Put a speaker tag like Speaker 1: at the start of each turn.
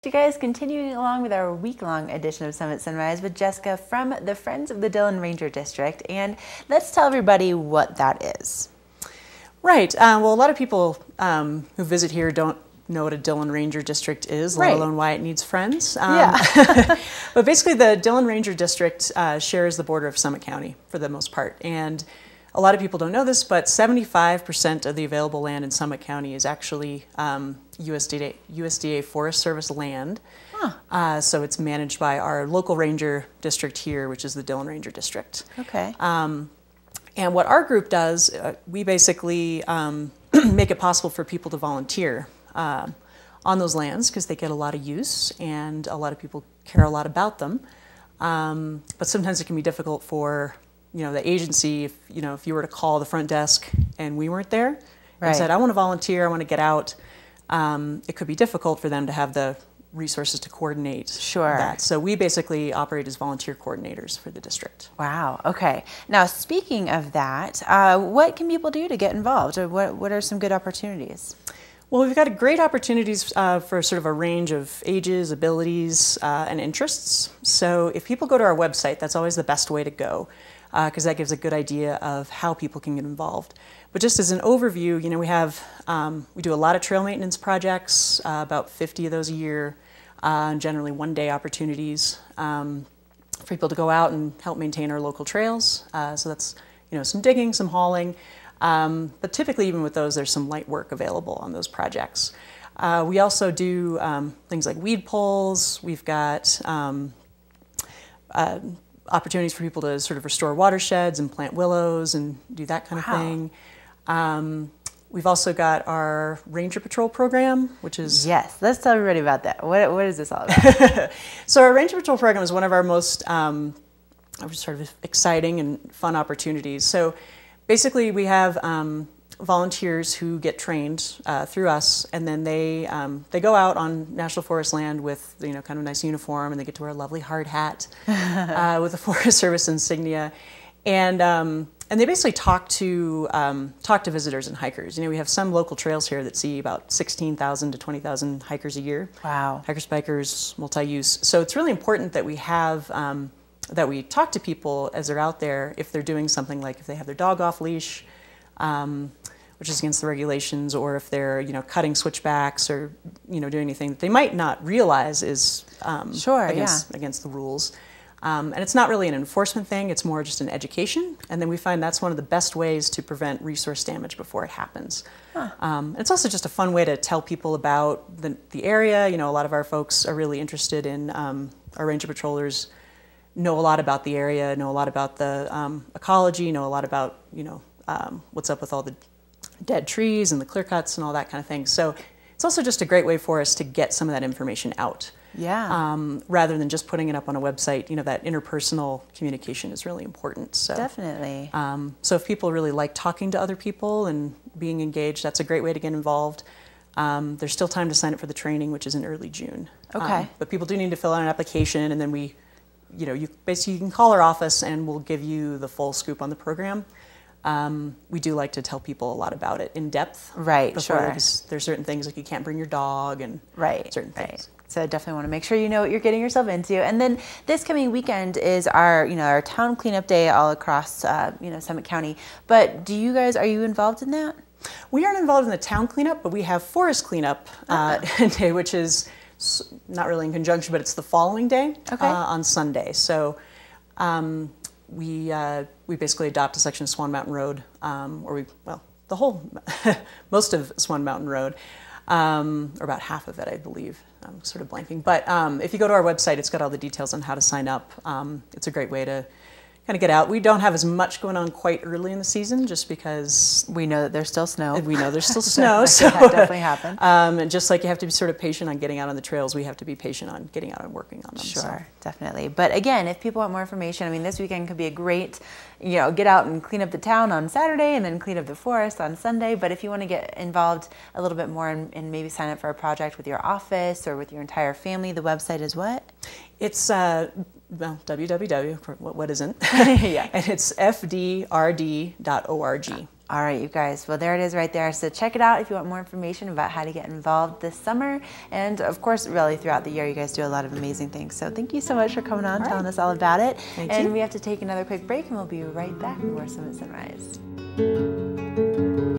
Speaker 1: You guys, continuing along with our week-long edition of Summit Sunrise with Jessica from the Friends of the Dillon Ranger District, and let's tell everybody what that is.
Speaker 2: Right. Well, a lot of people who visit here don't know what a Dillon Ranger District is, let alone why it needs friends. But basically, the Dillon Ranger District shares the border of Summit County for the most part, and a lot of people don't know this, but 75% of the available land in Summit County is actually USDA Forest Service land. Huh. So it's managed by our local ranger district here, which is the Dillon Ranger District.
Speaker 1: Okay.
Speaker 2: And what our group does, we basically make it possible for people to volunteer on those lands because they get a lot of use and a lot of people care a lot about them. But sometimes it can be difficult for the agency, if you were to call the front desk and we weren't there and said, I want to volunteer, I want to get out, it could be difficult for them to have the resources to coordinate that. So we basically operate as volunteer coordinators for the district.
Speaker 1: Wow, okay. Now, speaking of that, what can people do to get involved? Or what are some good opportunities?
Speaker 2: Well, we've got great opportunities for sort of a range of ages, abilities, and interests. So if people go to our website, that's always the best way to go, because that gives a good idea of how people can get involved. But just as an overview, we do a lot of trail maintenance projects, about 50 of those a year, and generally one-day opportunities for people to go out and help maintain our local trails. So that's some digging, some hauling, but typically even with those, there's some light work available on those projects. We also do things like weed pulls. We've got opportunities for people to sort of restore watersheds and plant willows and do that kind of thing. We've also got our Ranger Patrol program, which is...
Speaker 1: Yes, let's tell everybody about that. What is this all about?
Speaker 2: So our Ranger Patrol program is one of our most sort of exciting and fun opportunities. So basically we have volunteers who get trained through us, and then they go out on National Forest land with kind of a nice uniform, and they get to wear a lovely hard hat with the Forest Service insignia, and they basically talk to visitors and hikers. We have some local trails here that see about 16,000 to 20,000 hikers a year. Wow. Hikers, bikers, multi-use. So it's really important that we have that we talk to people as they're out there if they're doing something like if they have their dog off leash, which is against the regulations, or if they're cutting switchbacks or doing anything that they might not realize is against the rules. And it's not really an enforcement thing, it's more just an education. And then we find that's one of the best ways to prevent resource damage before it happens. Huh. It's also just a fun way to tell people about the area. A lot of our folks are really interested in, our Ranger Patrollers know a lot about the area, know a lot about the ecology, know a lot about, what's up with all the dead trees and the clear cuts and all that kind of thing. So it's also just a great way for us to get some of that information out. Yeah. Rather than just putting it up on a website, that interpersonal communication is really important. So
Speaker 1: definitely.
Speaker 2: So if people really like talking to other people and being engaged, that's a great way to get involved. There's still time to sign up for the training, which is in early June. Okay. But people do need to fill out an application, and then you can call our office and we'll give you the full scoop on the program. We do like to tell people a lot about it in depth. Right, sure. There's certain things like you can't bring your dog and certain things.
Speaker 1: So definitely want to make sure you know what you're getting yourself into. And then this coming weekend is our town cleanup day all across Summit County. But are you involved in that?
Speaker 2: We aren't involved in the town cleanup, but we have forest cleanup day, which is not really in conjunction, but it's the following day on Sunday. So we basically adopt a section of Swan Mountain Road, the whole, most of Swan Mountain Road, or about half of it, I believe. I'm sort of blanking. But if you go to our website, it's got all the details on how to sign up. It's a great way to kind of get out. We don't have as much going on quite early in the season just because...
Speaker 1: We know that there's still snow.
Speaker 2: We know there's still snow. So
Speaker 1: that definitely happen.
Speaker 2: And just like you have to be sort of patient on getting out on the trails, we have to be patient on getting out and working on them.
Speaker 1: Sure, definitely. But again, if people want more information, this weekend could be a great, get out and clean up the town on Saturday and then clean up the forest on Sunday. But if you want to get involved a little bit more and maybe sign up for a project with your office or with your entire family, the website is what?
Speaker 2: It's www, what isn't? And it's fdrd.org.
Speaker 1: All right, you guys. Well, there it is right there. So check it out if you want more information about how to get involved this summer. And of course, really throughout the year, you guys do a lot of amazing things. So thank you so much for coming on, telling us all about it.
Speaker 2: Thank
Speaker 1: and
Speaker 2: you.
Speaker 1: we have to take another quick break, and we'll be right back with more Summit Sunrise.